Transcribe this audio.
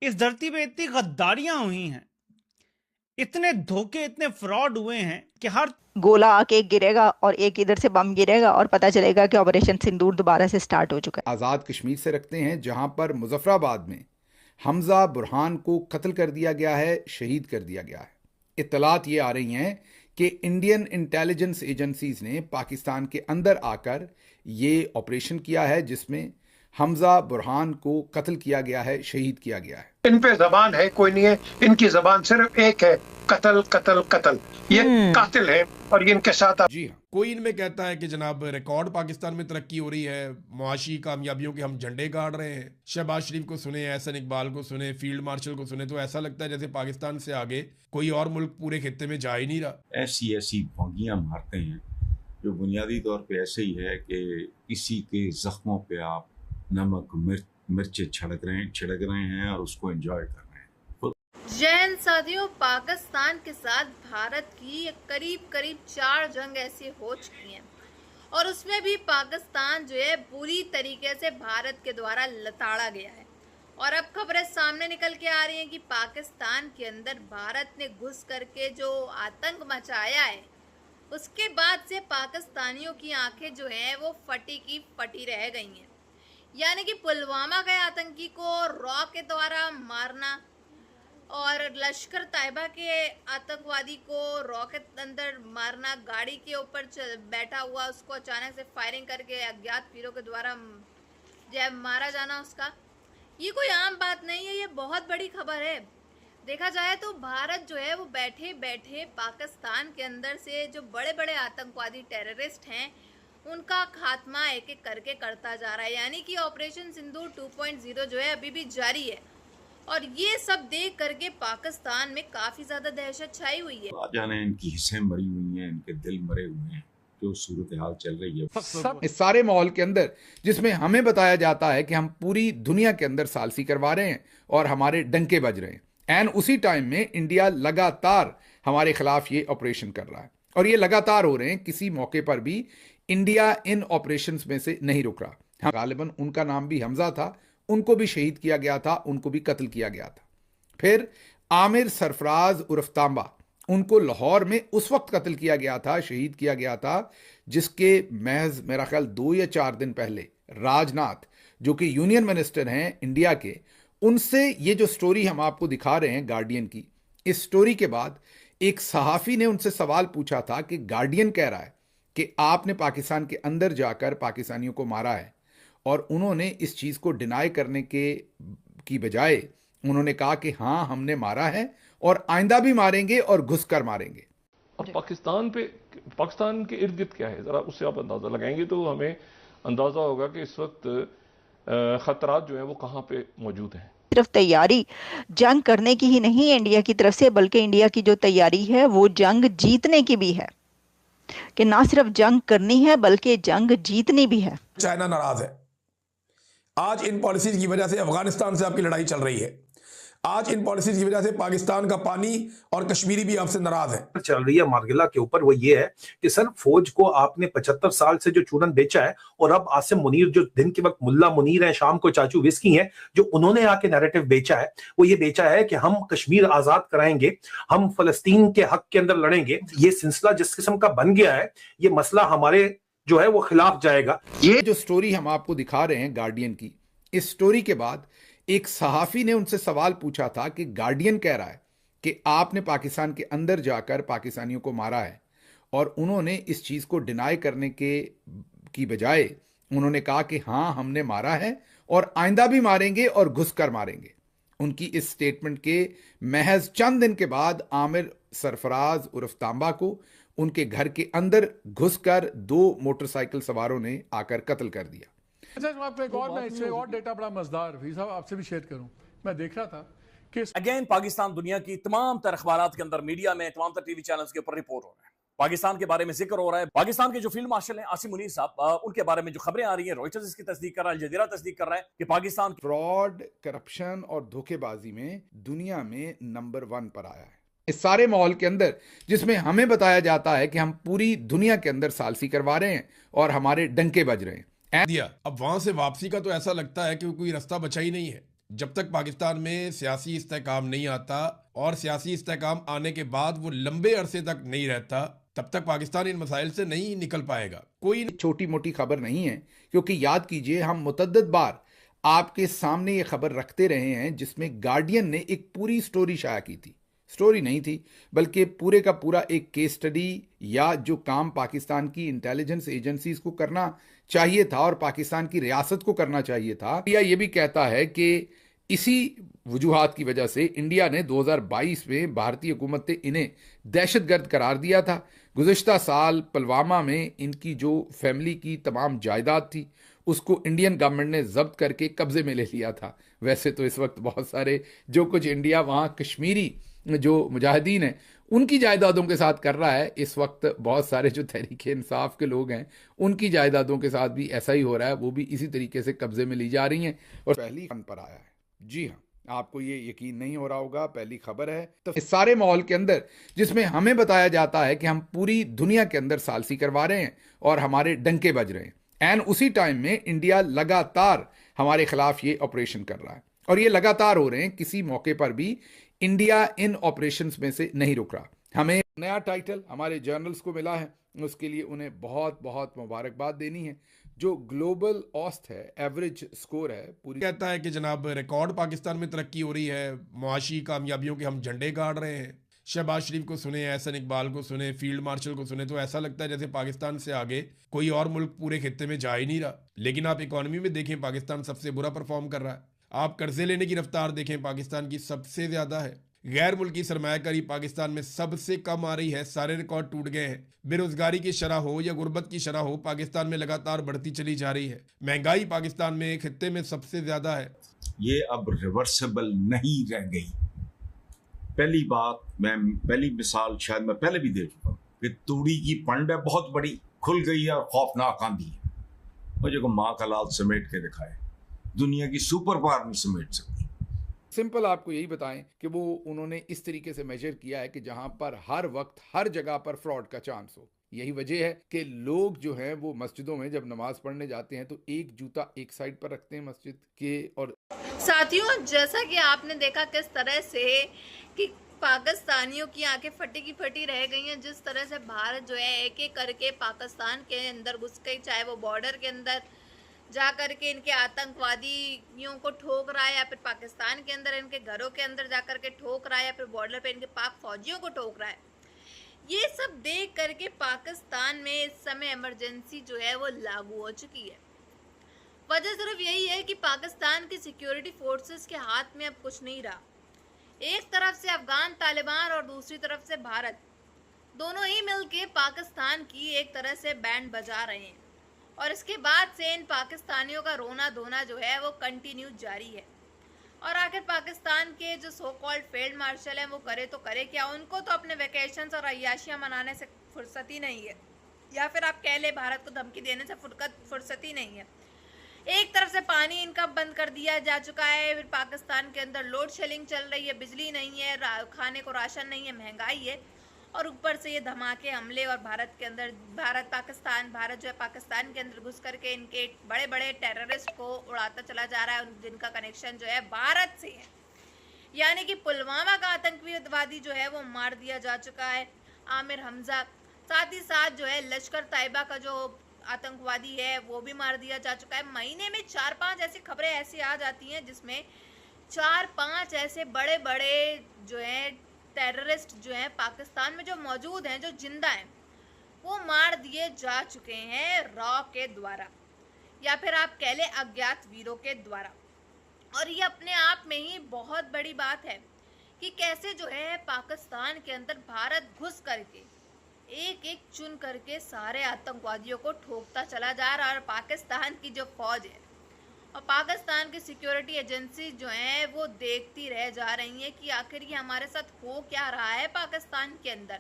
इस धरती पे इतनी गद्दारियां हुई हैं, इतने धोखे, इतने फ्रॉड हुए हैं कि हर गोला आके एक गिरेगा और एक इधर से बम गिरेगा और पता चलेगा कि ऑपरेशन सिंदूर दोबारा से स्टार्ट हो चुका आज़ाद कश्मीर से रखते हैं, जहां पर मुजफ्फराबाद में हमजा बुरहान को कत्ल कर दिया गया है, शहीद कर दिया गया है। इत्तलात ये आ रही हैं कि इंडियन इंटेलिजेंस एजेंसीज ने पाकिस्तान के अंदर आकर ये ऑपरेशन किया है, जिसमें हमजा बुरहान को कत्ल किया गया है, शहीद किया गया है। इन पे जबान है कोई नहीं है, इनकी जबान सिर्फ एक है, कत्ल कत्ल कत्ल। ये है। कातिल है और इनके साथ जी हाँ, कोई इनमें कहता है कि जनाब रिकॉर्ड पाकिस्तान में तरक्की हो रही है, मुआशी कामयाबियों के हम झंडे गाड़ रहे हैं। शहबाज शरीफ को सुने, एहसन इकबाल को सुने, फील्ड मार्शल को सुने, तो ऐसा लगता है जैसे पाकिस्तान से आगे कोई और मुल्क पूरे खित्ते में जा ही नहीं रहा। ऐसी ऐसी भोंगियां मारते हैं जो बुनियादी तौर पे ऐसे ही है कि किसी के जख्मों पे आप नमक मिर्च छिड़क रहे हैं और उसको एंजॉय कर रहे हैं। जय हिंद साथियों, पाकिस्तान के साथ भारत की करीब करीब 4 जंग ऐसी हो चुकी हैं और उसमें भी पाकिस्तान जो है बुरी तरीके से भारत के द्वारा लताड़ा गया है। और अब खबरें सामने निकल के आ रही हैं कि पाकिस्तान के अंदर भारत ने घुस करके जो आतंक मचाया है, उसके बाद से पाकिस्तानियों की आंखें जो हैं वो फटी की फटी रह गई हैं। यानी कि पुलवामा के आतंकी को रॉ के द्वारा मारना और लश्कर तैयबा के आतंकवादी को रॉकेट अंदर मारना, गाड़ी के ऊपर बैठा हुआ उसको अचानक से फायरिंग करके अज्ञात तीरों के द्वारा जब मारा जाना, उसका ये कोई आम बात नहीं है, ये बहुत बड़ी खबर है। देखा जाए तो भारत जो है वो बैठे बैठे पाकिस्तान के अंदर से जो बड़े बड़े आतंकवादी टेररिस्ट हैं उनका खात्मा एक एक करके करता जा रहा है। यानी कि ऑपरेशन सिंदूर 2.0 जो है अभी भी जारी है और ये सब देख करके पाकिस्तान में काफी ज्यादा दहशत छाई हुई है। जाने इनकी हिस्सें मरी हुई हैं, इनके दिल मरे हुए हैं, जो सूरत हाल चल रही है। सब इस सारे माहौल के अंदर, जिसमें हमें बताया जाता है कि हम पूरी दुनिया के अंदर सालसी करवा रहे हैं और हमारे डंके बज रहे हैं, एंड उसी टाइम में इंडिया लगातार हमारे खिलाफ ये ऑपरेशन कर रहा है और ये लगातार हो रहे हैं। किसी मौके पर भी इंडिया इन ऑपरेशंस में से नहीं रुक रहा। हाँ, गालिबन उनका नाम भी हमजा था, उनको भी शहीद किया गया था, उनको भी कत्ल किया गया था। फिर आमिर सरफराज उर्फ तांबा, उनको लाहौर में उस वक्त कत्ल किया गया था, शहीद किया गया था, जिसके महज मेरा ख्याल 2 या 4 दिन पहले राजनाथ, जो कि यूनियन मिनिस्टर हैं इंडिया के, उनसे ये जो स्टोरी हम आपको दिखा रहे हैं गार्डियन की, इस स्टोरी के बाद एक सहाफ़ी ने उनसे सवाल पूछा था कि गार्डियन कह रहा है कि आपने पाकिस्तान के अंदर जाकर पाकिस्तानियों को मारा है, और उन्होंने इस चीज़ को डिनाई करने की बजाय उन्होंने कहा कि हाँ, हमने मारा है और आइंदा भी मारेंगे और घुसकर मारेंगे। और पाकिस्तान के इर्द गिर्द क्या है, ज़रा उससे आप अंदाज़ा लगाएंगे तो हमें अंदाज़ा होगा कि इस वक्त खतरात जो है वो कहाँ पे मौजूद हैं। सिर्फ तैयारी जंग करने की ही नहीं है इंडिया की तरफ से, बल्कि इंडिया की जो तैयारी है वो जंग जीतने की भी है, कि ना सिर्फ जंग करनी है बल्कि जंग जीतनी भी है। चाइना नाराज है। आज इन पॉलिसीज की वजह से अफगानिस्तान से आपकी लड़ाई चल रही है। आज इन पॉलिसीज की वजह से पाकिस्तान का पानी और कश्मीरी भी आपसे नाराज है। चल रही है मार्गिला के ऊपर वो ये है कि सर, फौज को आपने 75 साल से जो चूरन बेचा है, और अब आसिम मुनीर जो दिन के वक्त मुल्ला मुनीर है, शाम को चाचू विस्की है, जो उन्होंने आके नैरेटिव बेचा है, वो ये बेचा है कि हम कश्मीर आजाद कराएंगे, हम फलस्तीन के हक के अंदर लड़ेंगे। ये सिलसिला जिस किस्म का बन गया है, ये मसला हमारे जो है वो खिलाफ जाएगा। ये जो स्टोरी हम आपको दिखा रहे हैं गार्डियन की, इस स्टोरी के बाद एक सहाफ़ी ने उनसे सवाल पूछा था कि गार्डियन कह रहा है कि आपने पाकिस्तान के अंदर जाकर पाकिस्तानियों को मारा है, और उन्होंने इस चीज़ को डिनाई करने की बजाय उन्होंने कहा कि हाँ, हमने मारा है और आइंदा भी मारेंगे और घुसकर मारेंगे। उनकी इस स्टेटमेंट के महज चंद दिन के बाद आमिर सरफराज उर्फ तांबा को उनके घर के अंदर घुसकर 2 मोटरसाइकिल सवारों ने आकर कत्ल कर दिया। अच्छा, आपको एक और डेटा बड़ा मजेदार भी साहब आपसे भी शेयर करूं। मैं देख रहा था कि अगेन पाकिस्तान दुनिया की तमाम तर अखबारात के अंदर, मीडिया में, तमाम तर टीवी चैनल्स के ऊपर रिपोर्ट हो रहा है, पाकिस्तान के बारे में जिक्र हो रहा है। पाकिस्तान के जो फील्ड मार्शल हैं आसिम मुनीर साहब, उनके बारे में जो खबरें आ रही हैं, रॉयटर्स इसकी तस्दीक कर रहा है, अल जज़ीरा तस्दीक कर रहा है कि पाकिस्तान फ्रॉड, करप्शन और धोखेबाजी में दुनिया में नंबर 1 पर आया है। इस सारे माहौल के अंदर, जिसमें हमें बताया जाता है कि हम पूरी दुनिया के अंदर सालसी करवा रहे हैं और हमारे डंके बज रहे हैं। दिया अब वहां से वापसी का तो ऐसा लगता है कि कोई रास्ता बचा ही नहीं है। जब तक पाकिस्तान में सियासी इस्तेहकाम नहीं आता और सियासी इस्तेहकाम आने के बाद वो लंबे अरसे तक नहीं रहता, तब तक पाकिस्तान इन मसाइल से नहीं निकल पाएगा। कोई छोटी मोटी खबर नहीं है, क्योंकि याद कीजिए हम मुतअद्दिद बार आपके सामने ये खबर रखते रहे हैं जिसमें गार्डियन ने एक पूरी स्टोरी शाया की थी। स्टोरी नहीं थी बल्कि पूरे का पूरा एक केस स्टडी या जो काम पाकिस्तान की इंटेलिजेंस एजेंसीज को करना चाहिए था और पाकिस्तान की रियासत को करना चाहिए था। इंडिया ये भी कहता है कि इसी वजूहात की वजह से इंडिया ने 2022 में भारतीय हुकूमत ने इन्हें दहशतगर्द करार दिया था। गुज़िश्ता साल पुलवामा में इनकी जो फैमिली की तमाम जायदाद थी उसको इंडियन गवर्नमेंट ने जब्त करके कब्जे में ले लिया था। वैसे तो इस वक्त बहुत सारे जो कुछ इंडिया वहाँ कश्मीरी जो मुजाहिदीन हैं उनकी जायदादों के साथ कर रहा है, इस वक्त बहुत सारे जो तहरीक इंसाफ के लोग हैं उनकी जायदादों के साथ भी ऐसा ही हो रहा है, वो भी इसी तरीके से कब्जे में ली जा रही हैं और पहली खबर पर आया है। जी हाँ, आपको ये यकीन नहीं हो रहा होगा, पहली खबर है। तो इस सारे माहौल के अंदर जिसमें हमें बताया जाता है कि हम पूरी दुनिया के अंदर सालसी करवा रहे हैं और हमारे डंके बज रहे हैं, एंड उसी टाइम में इंडिया लगातार हमारे खिलाफ ये ऑपरेशन कर रहा है और ये लगातार हो रहे हैं। किसी मौके पर भी इंडिया इन ऑपरेशंस में से नहीं रुक रहा। हमें नया टाइटल हमारे जर्नल्स को मिला है, उसके लिए उन्हें बहुत बहुत मुबारकबाद देनी है। जो ग्लोबल औसत है, एवरेज स्कोर है पूरी, कहता है कि जनाब रिकॉर्ड पाकिस्तान में तरक्की हो रही है, मुआशी कामयाबियों के हम झंडे गाड़ रहे हैं। शहबाज शरीफ को सुने, एहसन इकबाल को सुने, फील्ड मार्शल को सुने तो ऐसा लगता है जैसे पाकिस्तान से आगे कोई और मुल्क पूरे खित्ते में जा ही नहीं रहा। लेकिन आप इकॉनमी में देखें, पाकिस्तान सबसे बुरा परफॉर्म कर रहा है। आप कर्जे लेने की रफ्तार देखें, पाकिस्तान की सबसे ज्यादा है। गैर मुल्की सरमायाकारी पाकिस्तान में सबसे कम आ रही है, सारे रिकॉर्ड टूट गए हैं। बेरोजगारी की शरह हो या गुर्बत की शरह हो, पाकिस्तान में लगातार बढ़ती चली जा रही है। महंगाई पाकिस्तान में खित्ते में सबसे ज्यादा है। ये अब रिवर्सिबल नहीं रह गई। पहली बात, मैं पहली मिसाल शायद मैं पहले भी दे चुका हूँ कि तूड़ी की पंड है बहुत बड़ी, खुल गई है और खौफनाक आंधी है, और जो माँ का लाल समेट के दिखाए, दुनिया की सुपर पावर नहीं समेट सकती। सिंपल आपको यही बताएं कि वो उन्होंने इस तरीके से मेजर किया है कि जहां पर हर वक्त हर जगह पर फ्रॉड का चांस हो। यही वजह है कि लोग जो हैं वो मस्जिदों में जब नमाज पढ़ने जाते हैं तो एक जूता एक साइड पर रखते हैं मस्जिद के। और साथियों, जैसा कि आपने देखा किस तरह से कि पाकिस्तानियों की आंखें फटी की फटी रह गई हैं, जिस तरह से भारत जो है एक एक करके पाकिस्तान के अंदर घुस गई, चाहे वो बॉर्डर के अंदर जा करके इनके आतंकवादियों को ठोक रहा है, या फिर पाकिस्तान के अंदर इनके घरों के अंदर जा करके ठोक रहा है, या फिर बॉर्डर पे इनके पाक फौजियों को ठोक रहा है। ये सब देख करके पाकिस्तान में इस समय इमरजेंसी जो है वो लागू हो चुकी है। वजह सिर्फ यही है कि पाकिस्तान की सिक्योरिटी फोर्सेस के हाथ में अब कुछ नहीं रहा। एक तरफ से अफगान तालिबान और दूसरी तरफ से भारत, दोनों ही मिलके पाकिस्तान की एक तरह से बैंड बजा रहे हैं, और इसके बाद से इन पाकिस्तानियों का रोना धोना जो है वो कंटिन्यू जारी है। और आखिर पाकिस्तान के जो सो कॉल्ड फील्ड मार्शल हैं वो करे तो करे क्या, उनको तो अपने वेकेशंस और अय्याशियां मनाने से फुर्सत ही नहीं है, या फिर आप कह ले भारत को धमकी देने से फुर्सत ही नहीं है। एक तरफ से पानी इनका बंद कर दिया जा चुका है, फिर पाकिस्तान के अंदर लोड शेडिंग चल रही है, बिजली नहीं है, खाने को राशन नहीं है, महंगाई है, और ऊपर से ये धमाके हमले, और भारत जो है पाकिस्तान के अंदर घुस करके इनके बड़े बड़े टेररिस्ट को उड़ाता चला जा रहा है, जिनका कनेक्शन जो है भारत से है। यानी कि पुलवामा का आतंकवादी जो है वो मार दिया जा चुका है, आमिर हमजा। साथ ही साथ जो है लश्कर तैयबा का जो आतंकवादी है वो भी मार दिया जा चुका है। महीने में 4-5 ऐसी खबरें ऐसी आ जाती हैं जिसमें 4-5 ऐसे बड़े बड़े जो है टेररिस्ट जो हैं पाकिस्तान में जो मौजूद हैं, जो जिंदा हैं, वो मार दिए जा चुके हैं रॉ के द्वारा, या फिर आप कह लें अज्ञात वीरों के द्वारा। और ये अपने आप में ही बहुत बड़ी बात है कि कैसे जो है पाकिस्तान के अंदर भारत घुस करके एक एक चुन करके सारे आतंकवादियों को ठोकता चला जा रहा है। और पाकिस्तान की जो फौज है और पाकिस्तान की सिक्योरिटी एजेंसी जो हैं वो देखती रह जा रही हैं कि आखिर ये हमारे साथ हो क्या रहा है पाकिस्तान के अंदर।